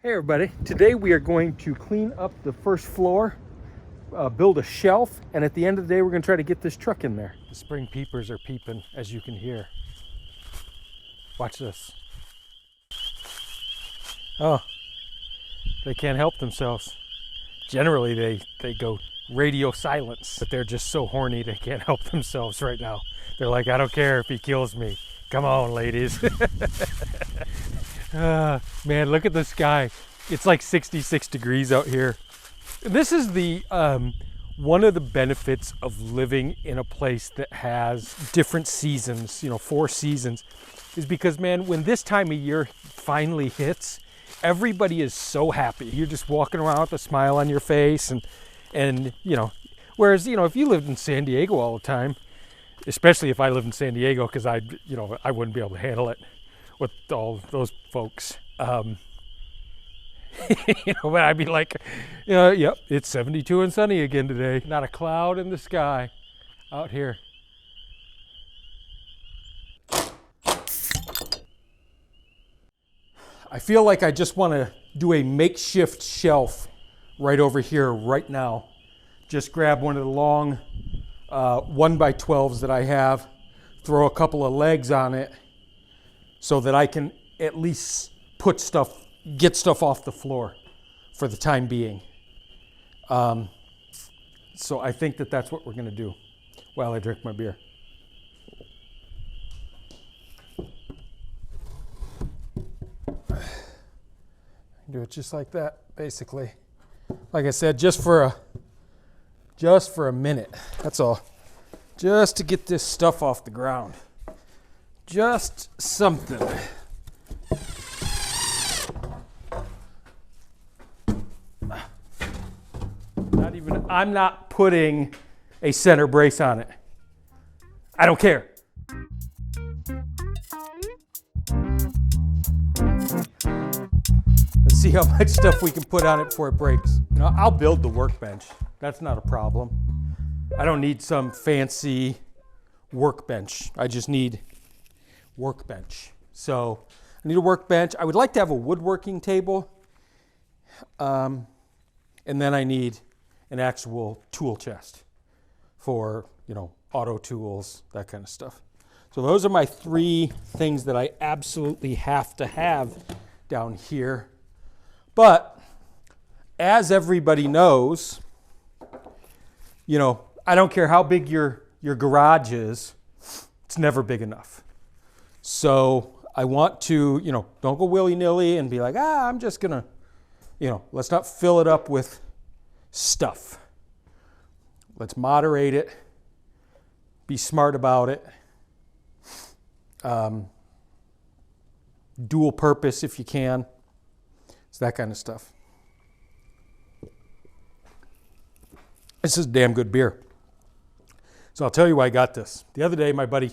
Hey everybody, today we are going to clean up the first floor, build a shelf, and at the end of the day we're going to try to get this truck in there. The spring peepers are peeping, as you can hear. Watch this. Oh, they can't help themselves. Generally they go radio silence, but they're just so horny they can't help themselves right now. They're like, I don't care if he kills me. Come on, ladies. Man, look at the sky. It's like 66 degrees out here. This is the one of the benefits of living in a place that has different seasons, 4 seasons, is because, man, when this time of year finally hits, everybody is so happy. You're just walking around with a smile on your face, and whereas, if you lived in San Diego all the time, especially if I lived in San Diego, because I wouldn't be able to handle it with all those folks. But I'd be like, yep, it's 72 and sunny again today. Not a cloud in the sky out here. I feel like I just want to do a makeshift shelf right over here right now. Just grab one of the long 1x12s that I have, throw a couple of legs on it, so that I can at least get stuff off the floor for the time being. So I think that's what we're gonna do while I drink my beer. Do it just like that, basically. Like I said, just for a minute, that's all. Just to get this stuff off the ground. Just something. I'm not putting a center brace on it. I don't care. Let's see how much stuff we can put on it before it breaks. I'll build the workbench. That's not a problem. I don't need some fancy workbench. I just need workbench. So I need a workbench. I would like to have a woodworking table. And then I need an actual tool chest for, auto tools, that kind of stuff. So those are my 3 things that I absolutely have to have down here. But as everybody knows, I don't care how big your garage is, it's never big enough. So I want to, don't go willy-nilly and be like, I'm just gonna, let's not fill it up with stuff. Let's moderate it, be smart about it, dual purpose if you can. It's that kind of stuff. This is damn good beer. So I'll tell you why I got this. The other day, my buddy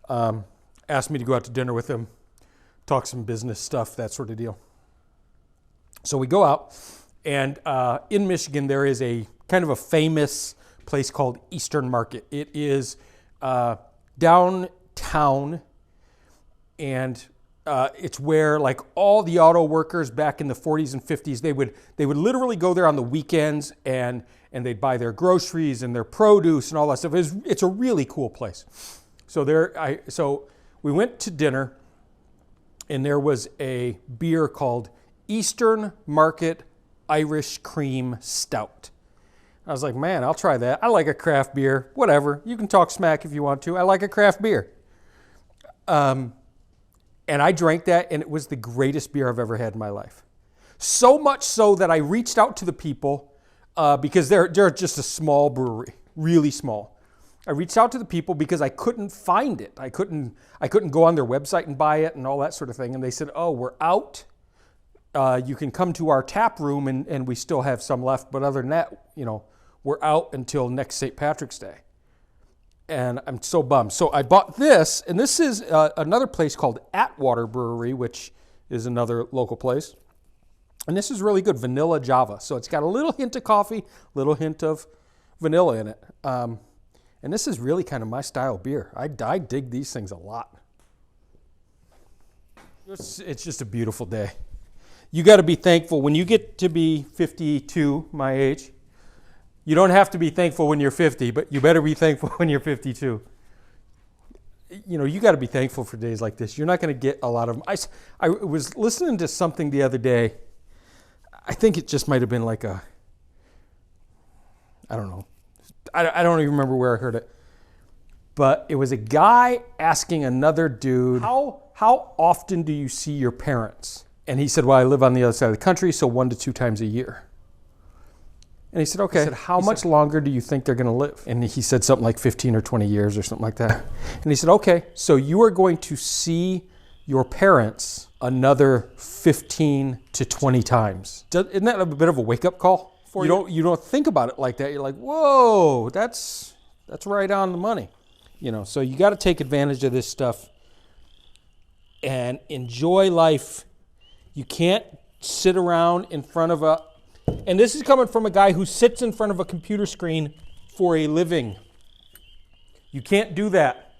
asked me to go out to dinner with him, talk some business stuff, that sort of deal. So we go out, and in Michigan, there is a kind of a famous place called Eastern Market. It is downtown, and it's where, like, all the auto workers back in the 40s and 50s, they would literally go there on the weekends, and they'd buy their groceries and their produce and all that stuff. It's a really cool place. So we went to dinner, and there was a beer called Eastern Market Irish Cream Stout. I was like, man, I'll try that. I like a craft beer, whatever. You can talk smack if you want to. I like a craft beer. And I drank that, and it was the greatest beer I've ever had in my life. So much so that I reached out to the people, because they're just a small brewery, really small. I reached out to the people because I couldn't find it. I couldn't go on their website and buy it and all that sort of thing. And they said, oh, we're out. You can come to our tap room, and we still have some left. But other than that, we're out until next St. Patrick's Day. And I'm so bummed. So I bought this, and this is another place called Atwater Brewery, which is another local place. And this is really good, vanilla Java. So it's got a little hint of coffee, little hint of vanilla in it. And this is really kind of my style beer. I dig these things a lot. It's just a beautiful day. You got to be thankful when you get to be 52, my age. You don't have to be thankful when you're 50, but you better be thankful when you're 52. You know, you got to be thankful for days like this. You're not going to get a lot of them. I was listening to something the other day. I think it just might have been like I don't know. I don't even remember where I heard it. But it was a guy asking another dude, how often do you see your parents? And he said, well, I live on the other side of the country, so 1 to 2 times a year. And he said, okay, how much longer do you think they're going to live? And he said something like 15 or 20 years or something like that. And he said, okay, so you are going to see your parents another 15 to 20 times. Isn't that a bit of a wake-up call for you? You don't think about it like that. You're like, whoa, that's right on the money. You know, so you got to take advantage of this stuff and enjoy life. You can't sit around in front of and this is coming from a guy who sits in front of a computer screen for a living. You can't do that.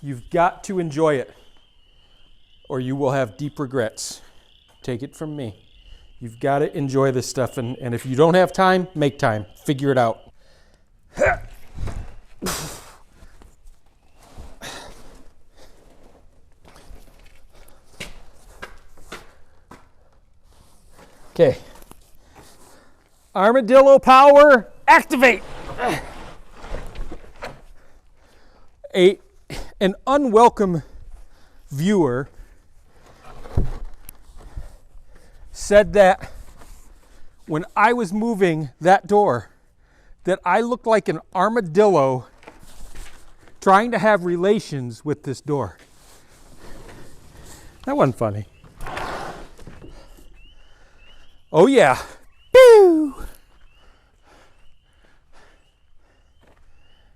You've got to enjoy it, or you will have deep regrets. Take it from me. You've got to enjoy this stuff, and if you don't have time, make time. Figure it out. Okay. Armadillo power, activate. An unwelcome viewer said that when I was moving that door, that I looked like an armadillo trying to have relations with this door. That wasn't funny. Oh yeah. Boo!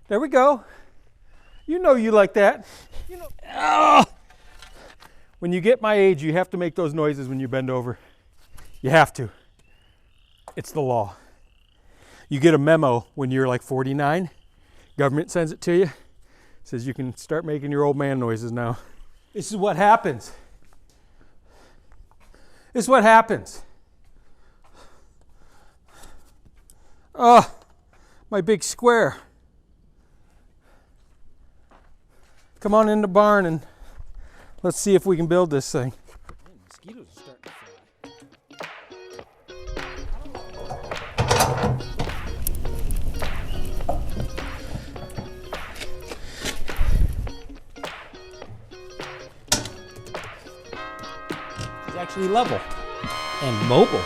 There we go. You know you like that. You know. Oh! When you get my age, you have to make those noises when you bend over. You have to. It's the law. You get a memo when you're like 49. Government sends it to you. Says you can start making your old man noises now. This is what happens. This is what happens. Oh, my big square. Come on in the barn and let's see if we can build this thing. Man, mosquitoes are starting to fly. It's actually level and mobile.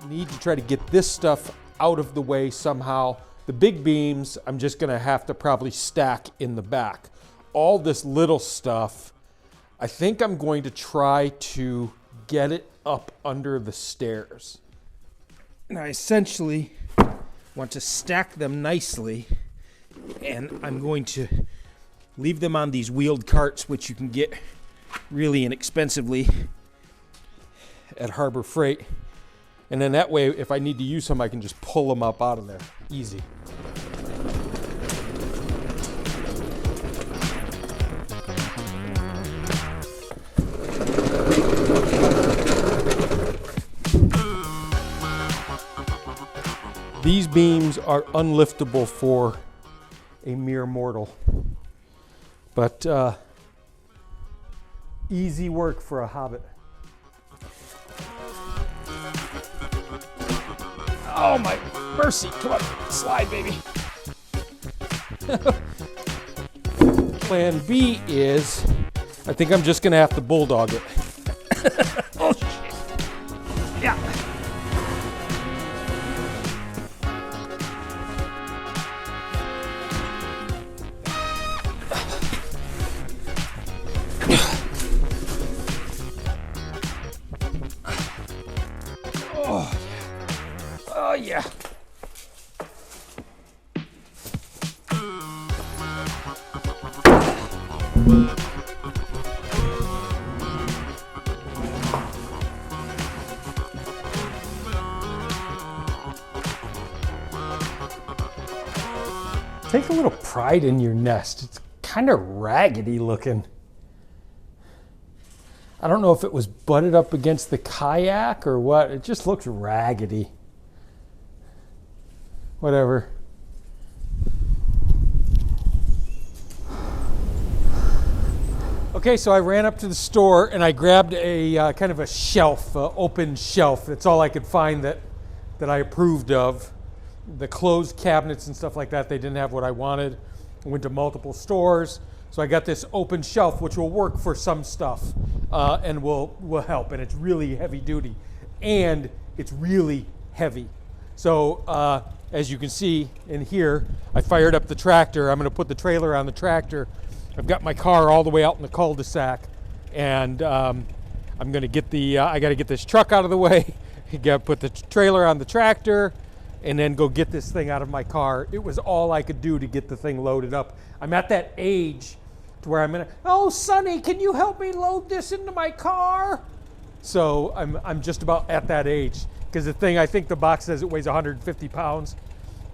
Need to try to get this stuff out of the way somehow. The big beams, I'm just gonna have to probably stack in the back. All this little stuff, I think I'm going to try to get it up under the stairs. And I essentially want to stack them nicely, and I'm going to leave them on these wheeled carts, which you can get really inexpensively at Harbor Freight. And then that way, if I need to use them, I can just pull them up out of there. Easy. These beams are unliftable for a mere mortal. But easy work for a hobbit. Oh my mercy, come on, slide baby. Plan B is, I think I'm just gonna have to bulldog it. Oh shit, yeah. Oh yeah. Take a little pride in your nest. It's kind of raggedy looking. I don't know if it was butted up against the kayak or what. It just looks raggedy. Whatever. Okay, so I ran up to the store and I grabbed a kind of a shelf, open shelf. That's all I could find that I approved of. The closed cabinets and stuff like that, they didn't have what I wanted. I went to multiple stores. So I got this open shelf, which will work for some stuff and will help. And it's really heavy duty. And it's really heavy. So as you can see in here, I fired up the tractor. I'm going to put the trailer on the tractor. I've got my car all the way out in the cul-de-sac. And I'm going to get I got to get this truck out of the way. I got to put the trailer on the tractor and then go get this thing out of my car. It was all I could do to get the thing loaded up. I'm at that age to where I'm gonna, oh, Sonny, can you help me load this into my car? So I'm just about at that age, because the thing, I think the box says it weighs 150 pounds,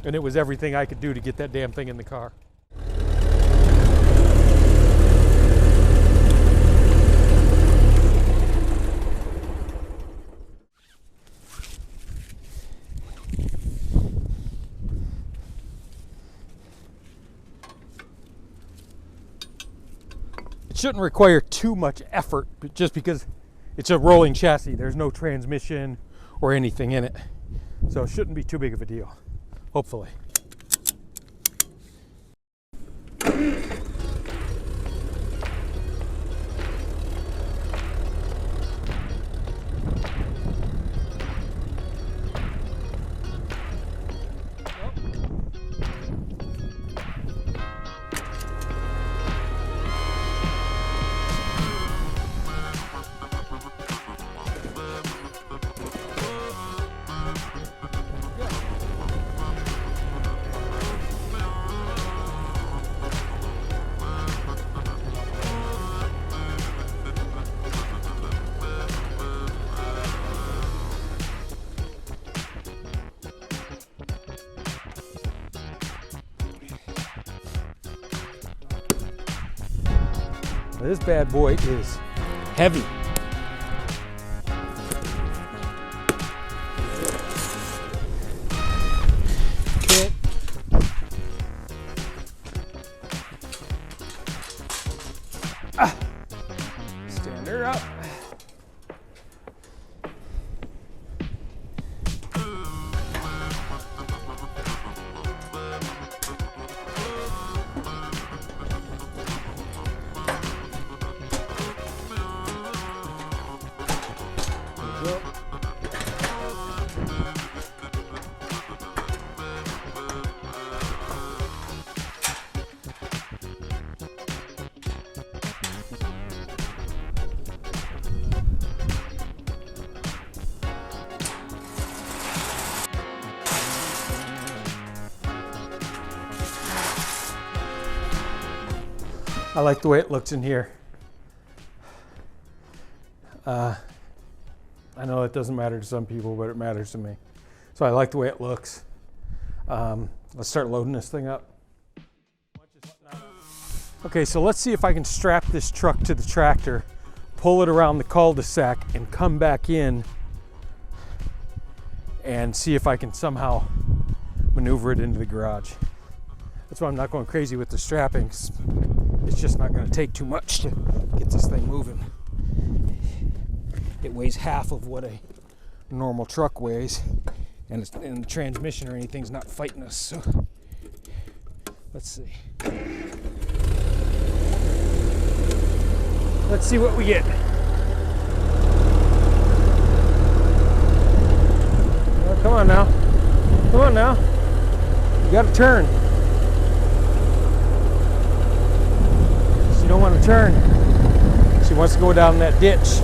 and it was everything I could do to get that damn thing in the car. Shouldn't require too much effort just because it's a rolling chassis. There's no transmission or anything in it. So it shouldn't be too big of a deal, hopefully. This bad boy is heavy. Okay. Stand her up. I like the way it looks in here. I know it doesn't matter to some people, but it matters to me. So I like the way it looks. Let's start loading this thing up. Okay, so let's see if I can strap this truck to the tractor, pull it around the cul-de-sac, and come back in and see if I can somehow maneuver it into the garage. That's why I'm not going crazy with the strappings. It's just not going to take too much to get this thing moving. It weighs half of what a normal truck weighs, and the transmission or anything's not fighting us. So let's see. Let's see what we get. Oh, come on now. Come on now. You got to turn. She don't want to turn. She wants to go down that ditch.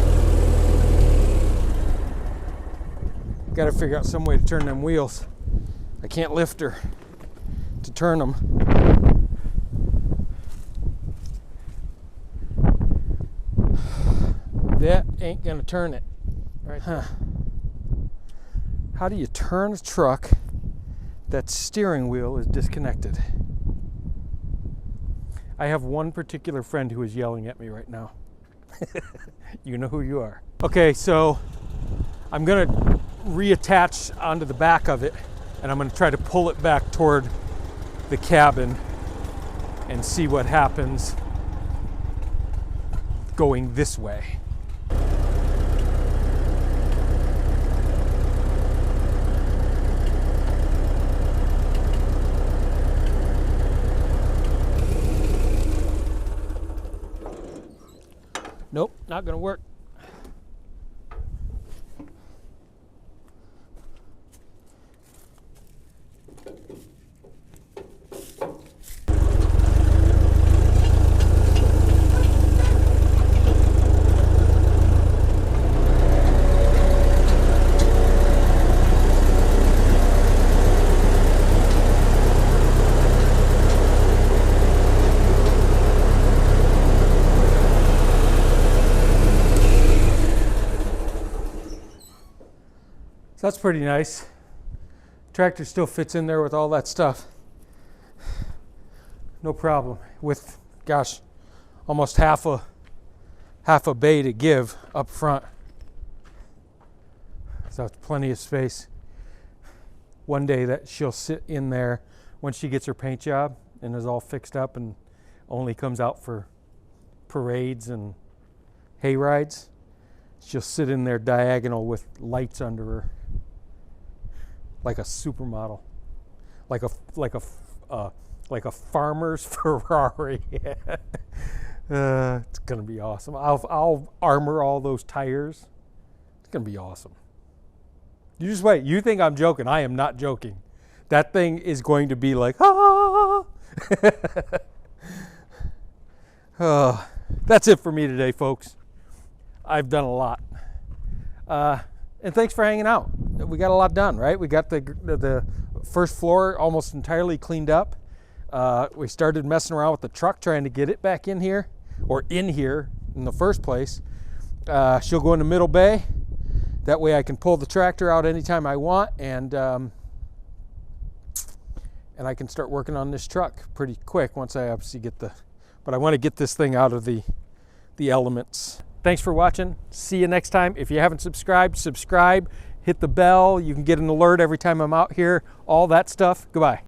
Got to figure out some way to turn them wheels. I can't lift her to turn them. That ain't gonna turn it. Right. Huh. How do you turn a truck that steering wheel is disconnected? I have one particular friend who is yelling at me right now. You know who you are. Okay, so I'm gonna reattach onto the back of it, and I'm gonna try to pull it back toward the cabin and see what happens going this way. Nope, not gonna work. That's pretty nice. Tractor still fits in there with all that stuff. No problem. With, gosh, almost half a bay to give up front. So that's plenty of space. One day that she'll sit in there when she gets her paint job and is all fixed up and only comes out for parades and hay rides. She'll sit in there diagonal with lights under her. Like a supermodel, like a farmer's Ferrari. It's gonna be awesome. I'll armor all those tires. It's gonna be awesome. You just wait. You think I'm joking? I am not joking. That thing is going to be like ah. That's it for me today, folks. I've done a lot. And thanks for hanging out. We got a lot done, right? We got the first floor almost entirely cleaned up. We started messing around with the truck, trying to get it back in here, or in here in the first place. She'll go in the middle bay. That way I can pull the tractor out anytime I want, and I can start working on this truck pretty quick once I obviously get but I want to get this thing out of the elements. Thanks for watching. See you next time. If you haven't subscribed, subscribe. Hit the bell. You can get an alert every time I'm out here. All that stuff. Goodbye.